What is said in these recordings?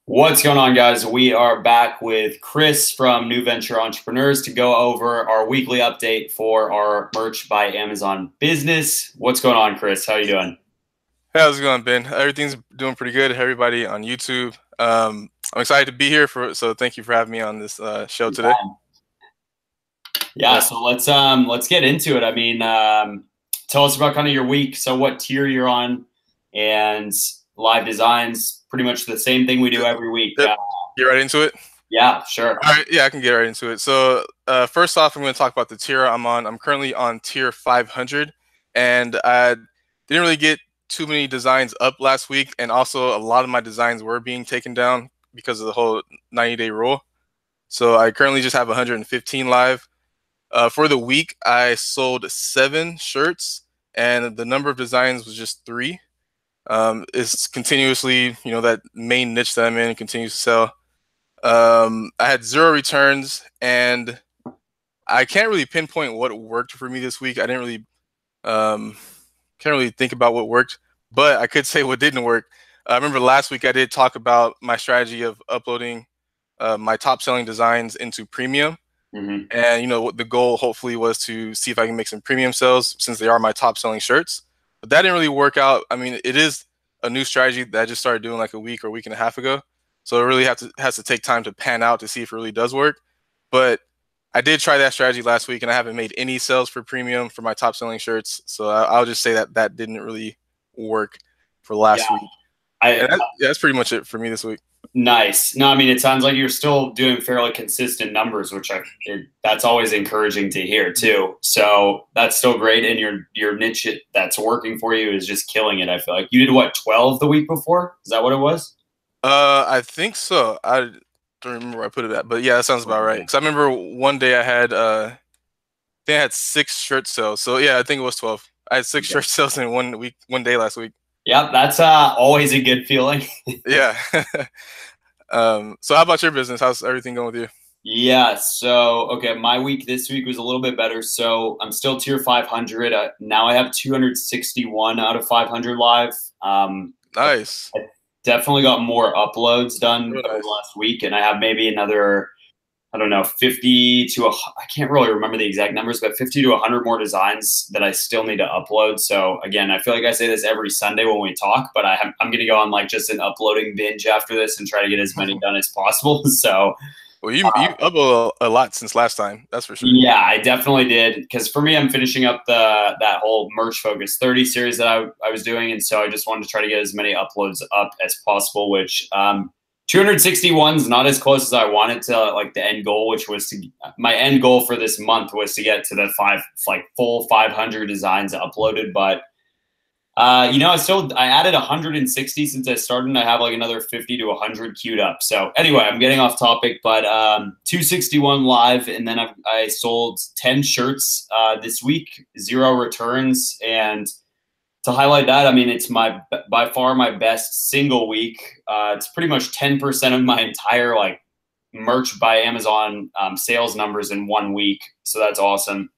What's going on, guys? We are back with Chris from New Venture Entrepreneurs to go over our weekly update for our Merch by Amazon business. What's going on, Chris? How are you doing? Hey, how's it going, Ben? Everything's doing pretty good. Everybody on YouTube. I'm excited to be here so thank you for having me on this show today. Yeah, so let's get into it. Tell us about kind of your week. So what tier you're on and live designs, pretty much the same thing we do every week. Yep. Get right into it. Yeah, sure. All right, yeah, I can get right into it. So first off, I'm going to talk about the tier I'm on. I'm currently on tier 500, and I didn't really get too many designs up last week, and also a lot of my designs were being taken down because of the whole 90-day rule. So I currently just have 115 live. For the week, I sold 7 shirts, and the number of designs was just 3. It's continuously, that main niche that I'm in continues to sell. I had 0 returns, and I can't really pinpoint what worked for me this week. I didn't really, can't really think about what worked, but I could say what didn't work. I remember last week I did talk about my strategy of uploading my top selling designs into premium. Mm-hmm. And the goal hopefully was to see if I can make some premium sales since they are my top selling shirts. But that didn't really work out. I mean, it is a new strategy that I just started doing like a week or week and a half ago. So it really has to take time to pan out to see if it really does work. But I did try that strategy last week, and I haven't made any sales for premium for my top selling shirts. So I'll just say that didn't really work for last week. That's pretty much it for me this week. Nice. No, I mean, it sounds like you're still doing fairly consistent numbers, which that's always encouraging to hear too. So that's still great. And your niche that's working for you is just killing it. I feel like you did what, 12 the week before? Is that what it was? I think so. I don't remember where I put it at, but yeah, that sounds about right. Because I remember one day I think I had 6 shirt sales. So yeah, I think it was 12. I had 6 shirt sales in one day last week. Yep, that's always a good feeling. Yeah. So how about your business? How's everything going with you? Yeah, so okay, my week this week was a little bit better. So I'm still tier 500. Now I have 261 out of 500 live. Nice. I definitely got more uploads done over last week, and I have maybe another, I don't know, 50 to I can't really remember the exact numbers, but 50 to 100 more designs that I still need to upload. So again, I feel like I say this every Sunday when we talk, but I'm going to go on like just an uploading binge after this and try to get as many done as possible. So, well, you uploaded a lot since last time. That's for sure. Yeah, I definitely did. Because for me, I'm finishing up that whole Merch Focus 30 series that I was doing. And so I just wanted to try to get as many uploads up as possible, which 261 is not as close as I wanted to like the end goal, which was my end goal for this month was to get to the full 500 designs uploaded. But I added 160 since I started, and I have like another 50 to 100 queued up. So anyway, I'm getting off topic, but 261 live, and then I sold 10 shirts this week, 0 returns, and to highlight that, I mean, it's by far my best single week. It's pretty much 10% of my entire like Merch by Amazon sales numbers in 1 week. So that's awesome.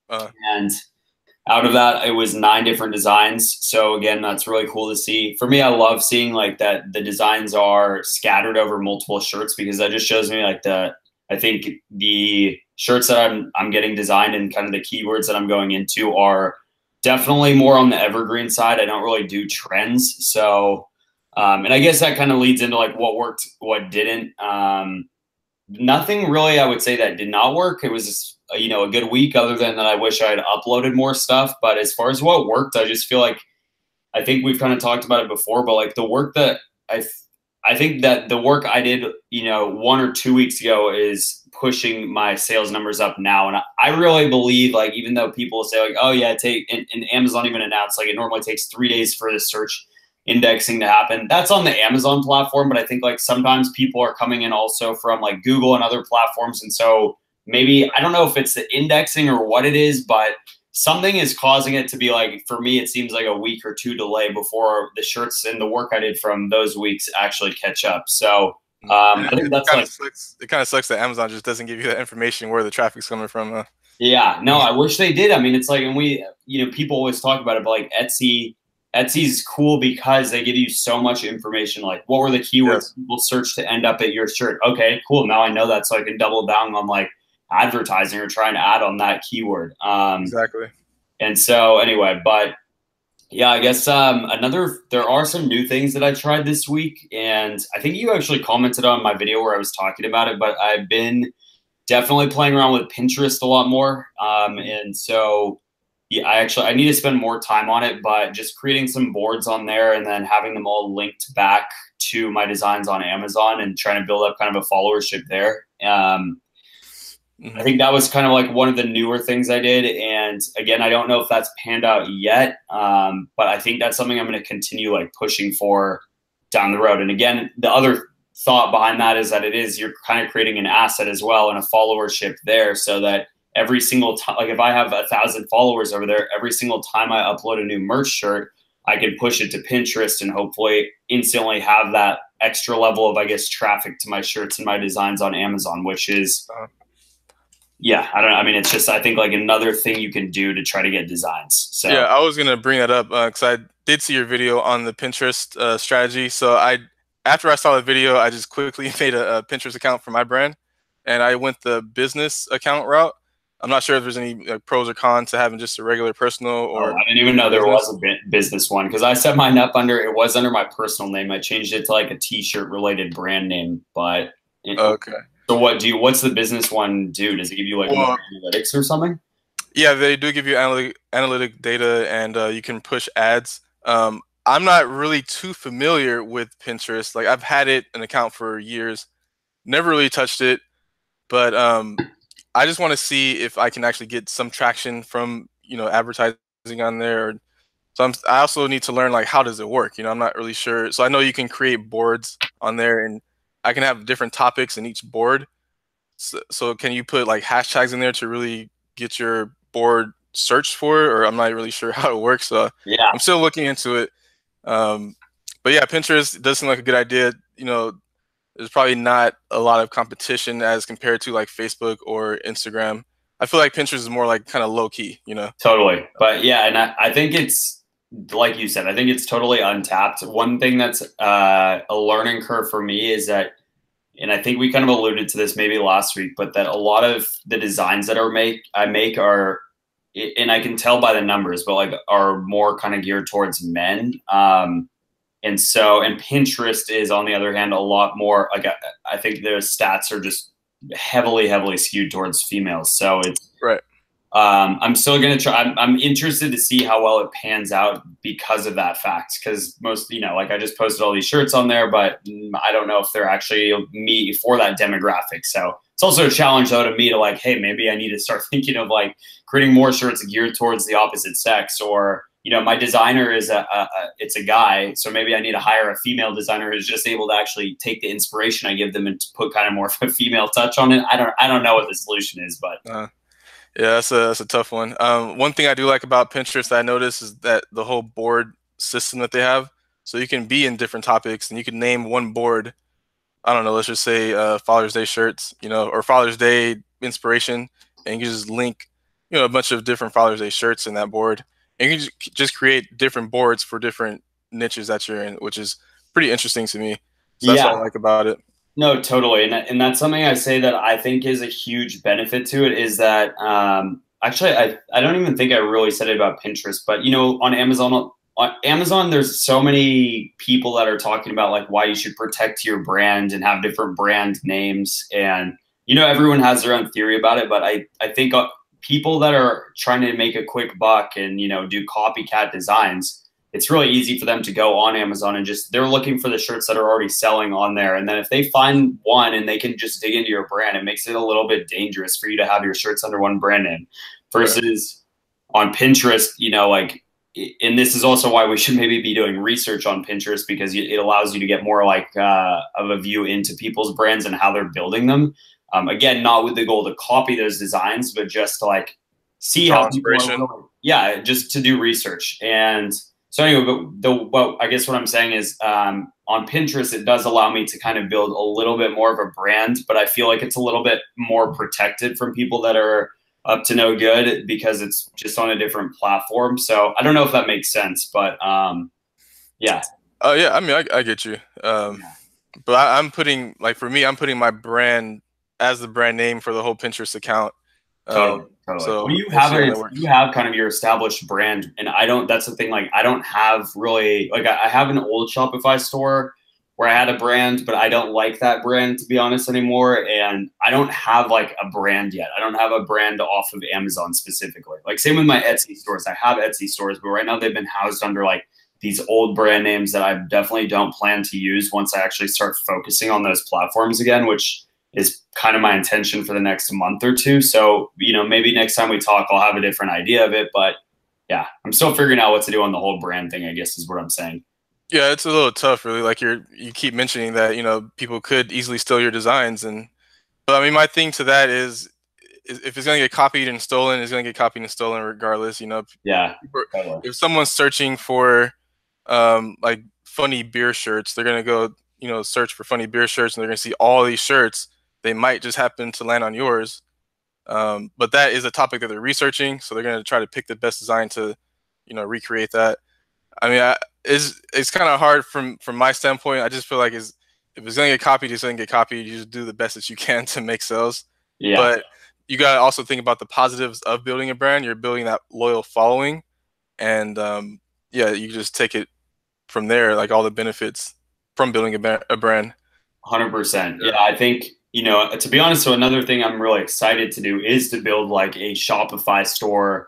And out of that, it was 9 different designs. So again, that's really cool to see. For me, I love seeing like that the designs are scattered over multiple shirts, because that just shows me like I think the shirts that I'm getting designed and kind of the keywords that I'm going into are definitely more on the evergreen side. I don't really do trends. So, and I guess that kind of leads into like what worked, what didn't. Nothing really, I would say, that did not work. It was just, a good week, other than that I wish I had uploaded more stuff. But as far as what worked, I just feel like, I think we've kind of talked about it before, but like the work that I think that the work I did, 1 or 2 weeks ago is pushing my sales numbers up now. And I really believe, like, even though people say like, oh yeah, and Amazon even announced like it normally takes 3 days for the search indexing to happen. That's on the Amazon platform. But I think like sometimes people are coming in also from like Google and other platforms. And so maybe, I don't know if it's the indexing or what it is, but something is causing it to be like, for me, it seems like a week or 2 delay before the shirts and the work I did from those weeks actually catch up. So I think that's it kind of sucks that Amazon just doesn't give you that information where the traffic's coming from. Yeah, no, I wish they did. I mean, it's like, and people always talk about it, but like Etsy's cool because they give you so much information. Like, what were the keywords people search to end up at your shirt? Okay, cool. Now I know that, so I can double down on like advertising or trying to add on that keyword. Exactly. And so anyway, but yeah, I guess there are some new things that I tried this week, and I think you actually commented on my video where I was talking about it, but I've been definitely playing around with Pinterest a lot more. And so yeah, I need to spend more time on it, but just creating some boards on there and then having them all linked back to my designs on Amazon and trying to build up kind of a followership there. I think that was kind of like one of the newer things I did. And again, I don't know if that's panned out yet, but I think that's something I'm going to continue like pushing for down the road. And again, the other thought behind that is that you're kind of creating an asset as well and a followership there, so that every single time, like if I have 1,000 followers over there, every single time I upload a new merch shirt, I can push it to Pinterest and hopefully instantly have that extra level of, I guess, traffic to my shirts and my designs on Amazon, which is, yeah, I mean, it's just, I think like another thing you can do to try to get designs. So yeah, I was going to bring that up because I did see your video on the Pinterest strategy. So after I saw the video, I just quickly made a Pinterest account for my brand, and I went the business account route. I'm not sure if there's any pros or cons to having just a regular personal or. I didn't even know there was a business one, because I set mine up under my personal name. I changed it to like a t-shirt related brand name, but okay. So what's the business one do? Does it give you like more analytics or something? Yeah, they do give you analytic data, and you can push ads. I'm not really too familiar with Pinterest. Like, I've had an account for years, never really touched it, but I just want to see if I can actually get some traction from advertising on there. So I also need to learn like how does it work. I'm not really sure. So I know you can create boards on there, and I can have different topics in each board. So can you put like hashtags in there to really get your board searched for it? Or I'm not really sure how it works. So yeah, I'm still looking into it. But yeah, Pinterest does seem like a good idea. There's probably not a lot of competition as compared to like Facebook or Instagram. I feel like Pinterest is more like kind of low key, Totally. But yeah, and I think it's, like you said, I think it's totally untapped. One thing that's a learning curve for me is that, and I think we kind of alluded to this maybe last week, but that a lot of the designs that I make are, and I can tell by the numbers, but like are more kind of geared towards men. And Pinterest is, on the other hand, a lot more like, I think their stats are just heavily skewed towards females. So it's right. I'm still going to try. I'm interested to see how well it pans out because of that fact. Because most, like I just posted all these shirts on there, but I don't know if they're actually me for that demographic. So it's also a challenge though to me to like, hey, maybe I need to start thinking of like creating more shirts geared towards the opposite sex, or my designer is it's a guy, so maybe I need to hire a female designer who's just able to actually take the inspiration I give them and put kind of more of a female touch on it. I don't know what the solution is, but. Yeah, that's a tough one. One thing I do like about Pinterest that I noticed is that the whole board system that they have. So you can be in different topics, and you can name one board. I don't know, let's just say Father's Day shirts, or Father's Day inspiration, and you can just link, a bunch of different Father's Day shirts in that board. And you can just create different boards for different niches that you're in, which is pretty interesting to me. So that's what I like about it. No, totally. And that's something I say that I think is a huge benefit to it, is that actually, I don't even think I really said it about Pinterest, but on Amazon, there's so many people that are talking about like why you should protect your brand and have different brand names. And, everyone has their own theory about it, but I think people that are trying to make a quick buck and, do copycat designs, it's really easy for them to go on Amazon and they're looking for the shirts that are already selling on there. And then if they find one and they can just dig into your brand, it makes it a little bit dangerous for you to have your shirts under one brand name versus on Pinterest, and this is also why we should maybe be doing research on Pinterest, because it allows you to get more like of a view into people's brands and how they're building them. Again, not with the goal to copy those designs, but just to like see how people are, just to do research. And so anyway, but I guess what I'm saying is on Pinterest, it does allow me to kind of build a little bit more of a brand, but I feel like it's a little bit more protected from people that are up to no good because it's just on a different platform. So I don't know if that makes sense, but yeah. Oh yeah, I mean, I get you. But I'm putting, like, for me, I'm putting my brand as the brand name for the whole Pinterest account. Totally, totally. So Well, you we'll have see how it. that works. You have kind of your established brand, and I don't. That's the thing. Like, I don't have really like I have an old Shopify store where I had a brand, but I don't like that brand to be honest anymore. And I don't have like a brand yet. I don't have a brand off of Amazon specifically. Like same with my Etsy stores. I have Etsy stores, but right now they've been housed under like these old brand names that I definitely don't plan to use once I actually start focusing on those platforms again, which is kind of my intention for the next month or two. So, maybe next time we talk, I'll have a different idea of it. But yeah, I'm still figuring out what to do on the whole brand thing, I guess is what I'm saying. Yeah, it's a little tough, really. Like you keep mentioning that, people could easily steal your designs, but I mean, my thing to that is if it's gonna get copied and stolen, it's gonna get copied and stolen regardless. Yeah, totally. If someone's searching for like funny beer shirts, they're gonna go, search for funny beer shirts, and they're gonna see all these shirts. They might just happen to land on yours, but that is a topic that they're researching, so they're gonna try to pick the best design to, recreate that. I mean, it's kind of hard from my standpoint. I just feel like if it's gonna get copied, it's gonna get copied. You just do the best that you can to make sales. Yeah. But you gotta also think about the positives of building a brand. You're building that loyal following, and yeah, you just take it from there, like all the benefits from building a brand. 100%. Yeah, I think, to be honest, so another thing I'm really excited to do is to build like a Shopify store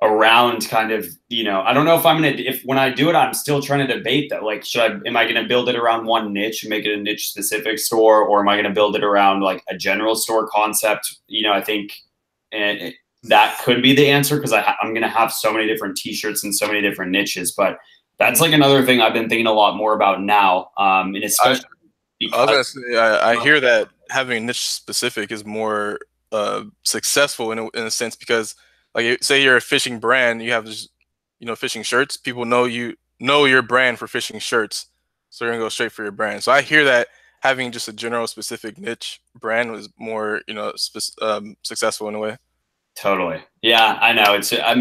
around kind of, I don't know if if when I do it, I'm still trying to debate that. Like, am I going to build it around one niche and make it a niche specific store, or am I going to build it around like a general store concept? I think that could be the answer because I'm going to have so many different t-shirts and so many different niches, but that's like another thing I've been thinking a lot more about now. And especially I was gonna say, I hear that having a niche specific is more successful in a sense because, like, say you're a fishing brand, you have this, fishing shirts. People know your brand for fishing shirts, so they're gonna go straight for your brand. So I hear that having just a general specific niche brand was more, successful in a way. Totally. Yeah, I know. It's I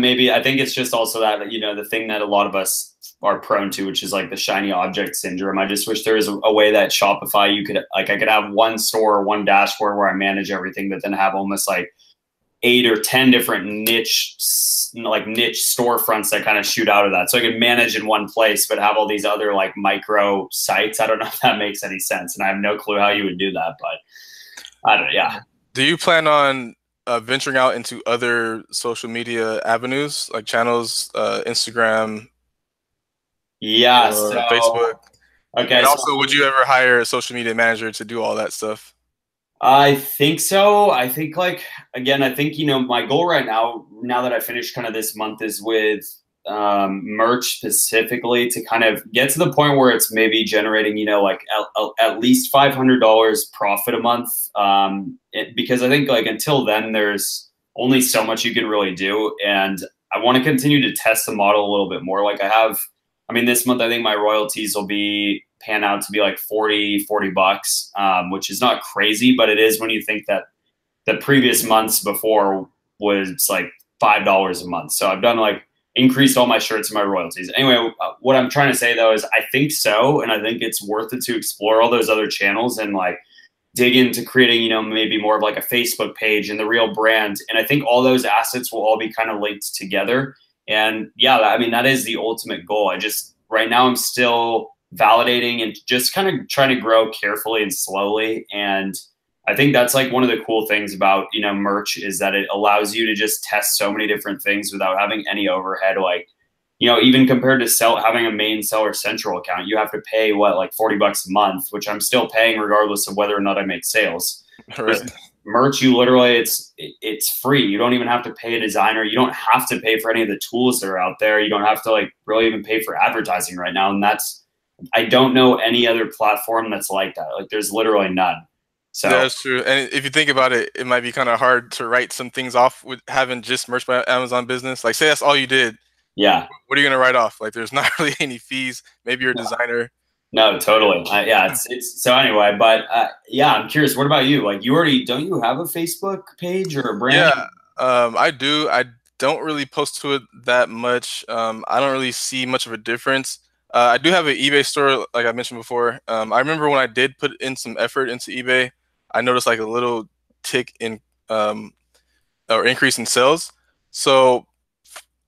think it's just also that, the thing that a lot of us are prone to, which is like the shiny object syndrome. I just wish there was a way that Shopify, I could have one store, one dashboard where I manage everything, but then have almost like 8 or 10 different niche storefronts that kind of shoot out of that. So I could manage in one place, but have all these other like micro sites. I don't know if that makes any sense. And I have no clue how you would do that, but I don't, yeah. Do you plan on venturing out into other social media avenues like channels, Instagram, Yeah, Facebook? Okay. And also, would you ever hire a social media manager to do all that stuff? I think so. I think again, I think, my goal right now that I finished kind of this month is with merch specifically to kind of get to the point where it's maybe generating, like at least $500 profit a month. Because I think like until then, there's only so much you can really do. And I want to continue to test the model a little bit more. Like this month, I think my royalties will pan out to be like 40 bucks, which is not crazy, but it is when you think that the previous months before was like $5 a month. So I've done like increased all my shirts and my royalties. Anyway, what I'm trying to say though is I think so, and I think it's worth it to explore all those other channels and like dig into creating, maybe more of like a Facebook page and the real brand. And I think all those assets will all be kind of linked together. And yeah, that is the ultimate goal. Right now I'm still validating and just kind of trying to grow carefully and slowly. And I think that's like one of the cool things about, merch is that it allows you to just test so many different things without having any overhead. Like, even compared to having a main Seller Central account, you have to pay like 40 bucks a month, which I'm still paying regardless of whether or not I make sales. Right. Merch, you literally, it's free. You don't even have to pay a designer. You don't have to pay for any of the tools that are out there. You don't have to like really even pay for advertising right now. And I don't know any other platform that's like that. Like there's literally none. So yeah, that's true. And if you think about it, it might be kind of hard to write some things off with having just merch by Amazon business. Like say that's all you did. Yeah. What are you going to write off? Like there's not really any fees. Maybe you're a designer. No, totally. Yeah, it's so anyway, but yeah, I'm curious. What about you? Like don't you have a Facebook page or a brand? Yeah, I do. I don't really post to it that much. I don't really see much of a difference. I do have an eBay store, like I mentioned before. I remember when I did put in some effort into eBay, I noticed like a little tick in um, or increase in sales. So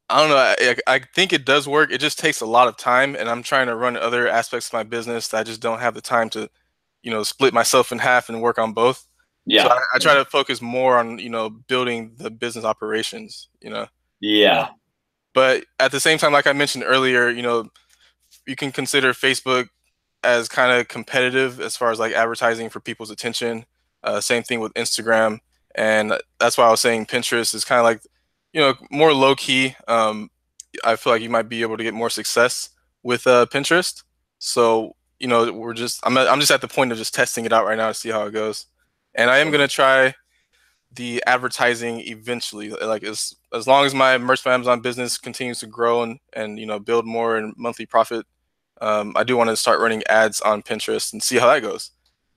I don't know. I think it does work. It just takes a lot of time, and I'm trying to run other aspects of my business that I just don't have the time to, split myself in half and work on both. So Yeah. I try to focus more on, building the business operations. Yeah. But at the same time, like I mentioned earlier, you can consider Facebook as kind of competitive as far as like advertising for people's attention. Same thing with Instagram, and that's why I was saying Pinterest is kind of like, more low key. I feel like you might be able to get more success with Pinterest. So I'm just at the point of just testing it out right now to see how it goes, and I am gonna try the advertising eventually. Like as long as my merch by Amazon business continues to grow and build more and monthly profit, I do want to start running ads on Pinterest and see how that goes.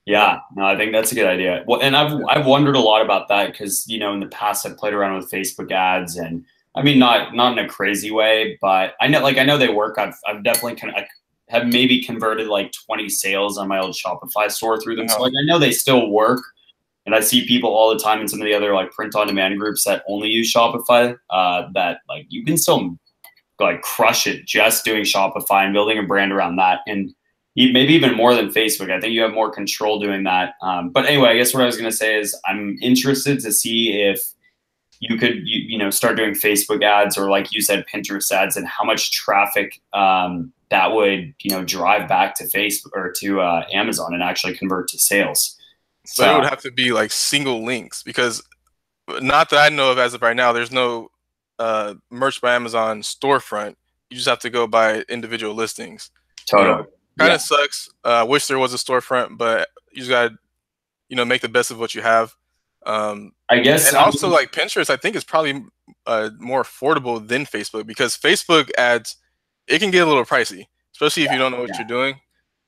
Yeah, no, I think that's a good idea. Well, and I've wondered a lot about that because in the past I've played around with Facebook ads, and I mean not in a crazy way, but I know they work. I've definitely I have maybe converted like 20 sales on my old Shopify store through them. So like I know they still work, and I see people all the time in some of the other like print on demand groups that only use Shopify. That like you can still like crush it just doing Shopify and building a brand around that, and maybe even more than Facebook. I think you have more control doing that. But anyway, I guess what I was going to say is I'm interested to see if you could, start doing Facebook ads or like you said, Pinterest ads, and how much traffic that would, drive back to Facebook or to Amazon and actually convert to sales. But it So would have to be like single links because not that I know of as of right now, there's no merch by Amazon storefront. You just have to go by individual listings. totally. Kind Yeah. of sucks. Wish there was a storefront, but you just gotta, make the best of what you have. I guess, And also, like Pinterest, I think is probably more affordable than Facebook because Facebook ads, it can get a little pricey, especially if you don't know what you're doing.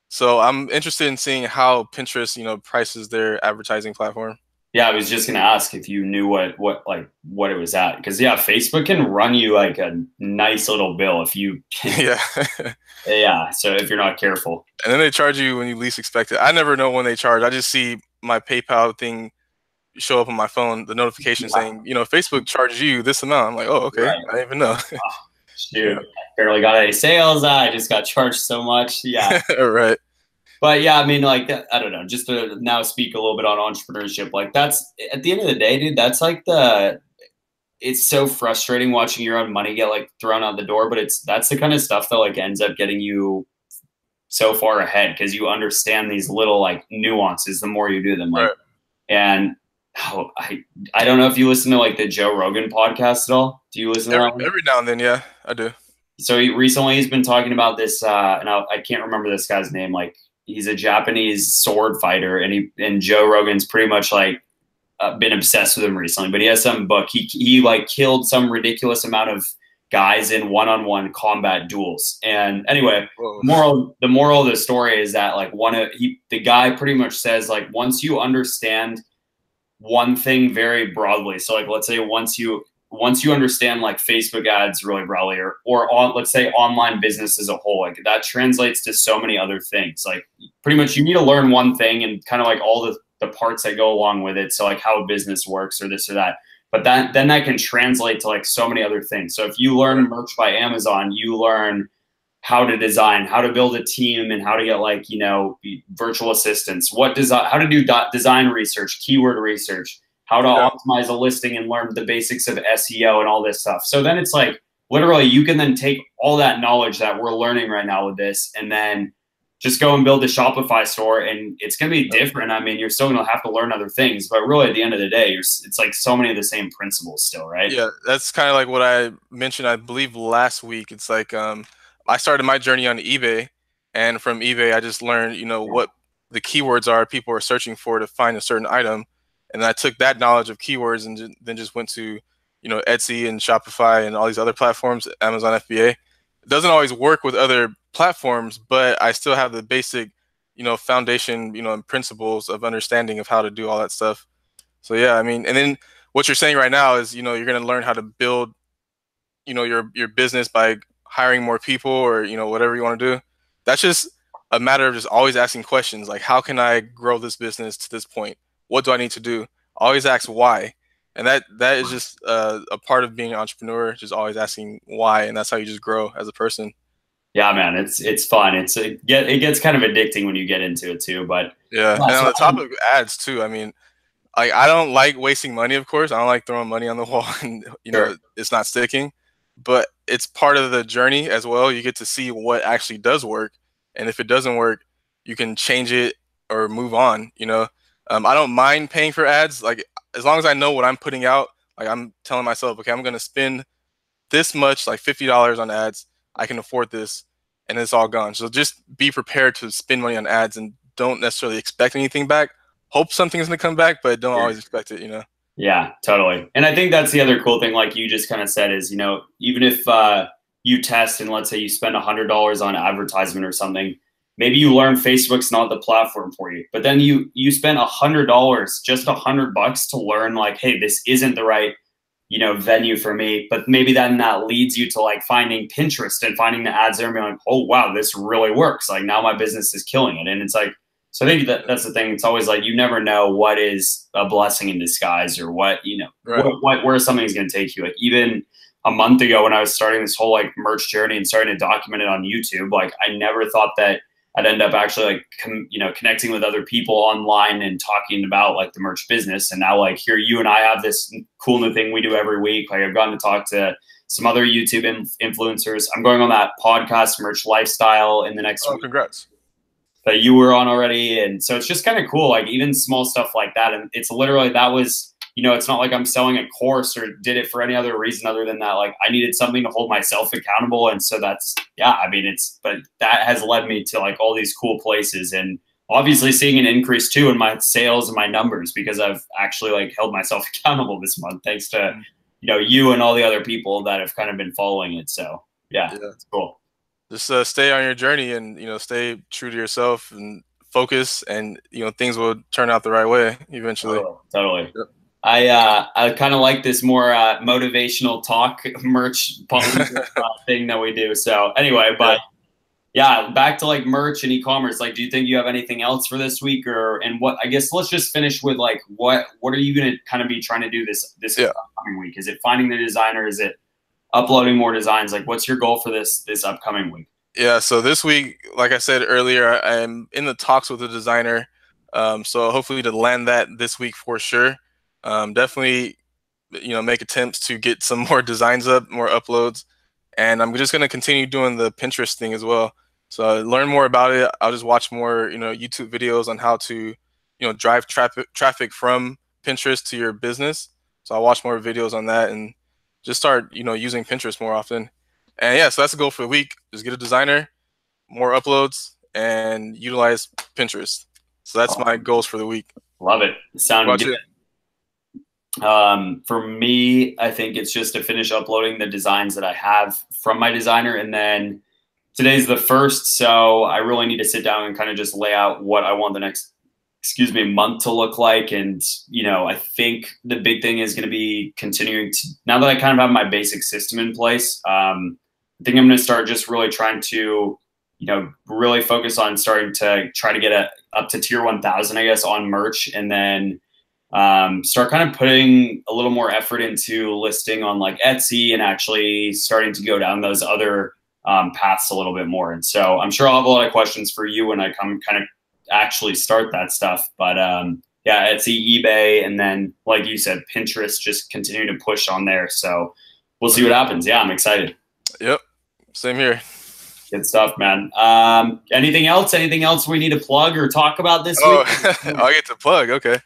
So I'm interested in seeing how Pinterest, prices their advertising platform. yeah, I was just gonna ask if you knew what it was at, because Facebook can run you like a nice little bill if you Yeah. yeah. So if you're not careful, And then they charge you when you least expect it. I never know when they charge. I just see my PayPal thing show up on my phone, the notification saying, Facebook charged you this amount. I'm like, oh, okay. right. I didn't even know. Shoot, I barely got any sales. I just got charged so much. Yeah. Right. But yeah, I mean, like, I don't know, just to now speak a little bit on entrepreneurship, like that's at the end of the day, dude, that's like it's so frustrating watching your own money get like thrown out the door, but that's the kind of stuff that like ends up getting you so far ahead because you understand these little like nuances the more you do them. Like, Right. and I don't know if you listen to like the Joe Rogan podcast at all. Do you listen to that one? Every now and then, yeah, I do. So recently he's been talking about this, and I can't remember this guy's name. Like he's a Japanese sword fighter, and Joe Rogan's pretty much like been obsessed with him recently. But he has some book. He like killed some ridiculous amount of guys in one-on-one combat duels. And anyway, the moral of the story is that like the guy pretty much says like once you understand one thing very broadly, so like let's say once you understand like Facebook ads really broadly, let's say online business as a whole, like that translates to so many other things. Like pretty much you need to learn one thing and kind of like all the parts that go along with it. So like how a business works or this or that. But then that can translate to like so many other things. So if you learn merch by Amazon, you learn how to design, how to build a team, and how to get like, virtual assistants, how to do design research, keyword research, how to optimize a listing and learn the basics of SEO and all this stuff. So then it's like, literally you can then take all that knowledge that we're learning right now with this and then just go and build a Shopify store, and it's going to be different. I mean, you're still going to have to learn other things, but really at the end of the day, it's like so many of the same principles still, right? Yeah, that's kind of like what I mentioned, I believe last week. It's like I started my journey on eBay, and from eBay, I just learned, what the keywords are people are searching for to find a certain item. And I took that knowledge of keywords and then just went to, Etsy and Shopify and all these other platforms, Amazon FBA. It doesn't always work with other platforms, but I still have the basic, foundation, and principles of understanding of how to do all that stuff. So yeah, I mean, and then what you're saying right now is, you're going to learn how to build, your business by hiring more people, or, whatever you want to do. That's just a matter of just always asking questions like, how can I grow this business to this point? What do I need to do? Always ask why. And that is just a part of being an entrepreneur, just always asking why, and that's how you just grow as a person. Yeah, man, it's fun. It gets kind of addicting when you get into it too. But Yeah, yeah, and on so the topic of ads too, I mean, like, I don't like wasting money, of course. I don't like throwing money on the wall and sure. it's not sticking. But it's part of the journey as well. You get to see what actually does work, and if it doesn't work, you can change it or move on. I don't mind paying for ads, like, as long as I know what I'm putting out. Like, I'm telling myself, okay, I'm going to spend this much, like $50 on ads. I can afford this, and it's all gone. So just be prepared to spend money on ads and don't necessarily expect anything back. Hope something's gonna come back, but don't always expect it. Yeah, totally. And I think that's the other cool thing, like you just kind of said, is, even if you test and let's say you spend $100 on advertisement or something, maybe you learn Facebook's not the platform for you, but then you spend $100, just $100 to learn, like, hey, this isn't the right venue for me. But maybe then that leads you to like finding Pinterest and finding the ads there and being like, oh wow, this really works. Like now my business is killing it. And it's like, so I think that's the thing. It's always like, you never know what is a blessing in disguise, or what, Right. where something's going to take you. Like even a month ago when I was starting this whole like merch journey and starting to document it on YouTube, like I never thought that I'd end up actually like, connecting with other people online and talking about like the merch business. And now like here, you and I have this cool new thing we do every week. Like I've gotten to talk to some other YouTube influencers. I'm going on that podcast, Merch Lifestyle, in the next week. Congrats. That you were on already. And so it's just kind of cool, like even small stuff like that. And it's literally, that was, it's not like I'm selling a course or did it for any other reason other than that. Like I needed something to hold myself accountable. And so that's, yeah, I mean, but that has led me to like all these cool places, and obviously seeing an increase too in my sales and my numbers, because I've actually like held myself accountable this month, thanks to, you and all the other people that have kind of been following it. So yeah. It's cool. Just stay on your journey and, stay true to yourself and focus, and, things will turn out the right way eventually. Totally. Yep. I kind of like this more motivational talk merch thing that we do. So anyway, but yeah, back to like merch and e-commerce. Like, do you think you have anything else for this week, and what? I guess let's just finish with like what are you going to kind of be trying to do this upcoming week? Is it finding the designer? Is it uploading more designs? Like, what's your goal for this upcoming week? Yeah, so this week, like I said earlier, I'm in the talks with a designer. So hopefully to land that this week for sure. Definitely, make attempts to get some more designs up, more uploads. And I'm just going to continue doing the Pinterest thing as well. So learn more about it. I'll just watch more, YouTube videos on how to, drive traffic from Pinterest to your business. So I'll watch more videos on that and just start, using Pinterest more often. And yeah, so that's the goal for the week. Just get a designer, more uploads, and utilize Pinterest. So that's my goals for the week. Love it. Sounded good. For me, I think it's just to finish uploading the designs that I have from my designer. And then today's the 1st. So I really need to sit down and kind of just lay out what I want the next, month to look like. And, I think the big thing is going to be continuing to, now that I kind of have my basic system in place, I think I'm going to start just really trying to, really focus on starting to try to get up to tier 1000, I guess, on merch. And then start kind of putting a little more effort into listing on like Etsy and actually starting to go down those other paths a little bit more. And so I'm sure I'll have a lot of questions for you when I come kind of actually start that stuff. But yeah, Etsy, eBay, and then like you said, Pinterest, just continue to push on there. So we'll see what happens. Yeah, I'm excited. Yep. Same here. Good stuff, man. Anything else? Anything else we need to plug or talk about this week? I get to plug. Okay.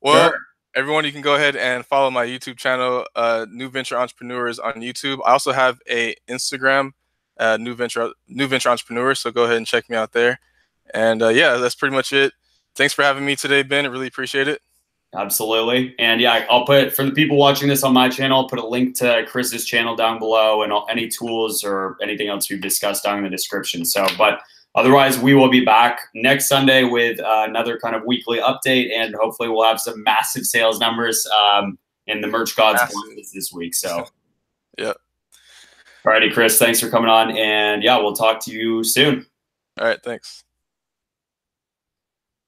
Well, sure. Everyone, you can go ahead and follow my YouTube channel, New Venture Entrepreneurs on YouTube. I also have a Instagram, New Venture Entrepreneurs. So go ahead and check me out there. And yeah, that's pretty much it. Thanks for having me today, Ben. I really appreciate it. Absolutely. And yeah, I'll put, for the people watching this on my channel, I'll put a link to Chris's channel down below, and any tools or anything else we've discussed down in the description. So, but otherwise, we will be back next Sunday with another kind of weekly update, and hopefully we'll have some massive sales numbers. and the merch gods Massive. blessed us this week. So, yeah. Alrighty, Chris, thanks for coming on, and yeah, we'll talk to you soon. All right, thanks.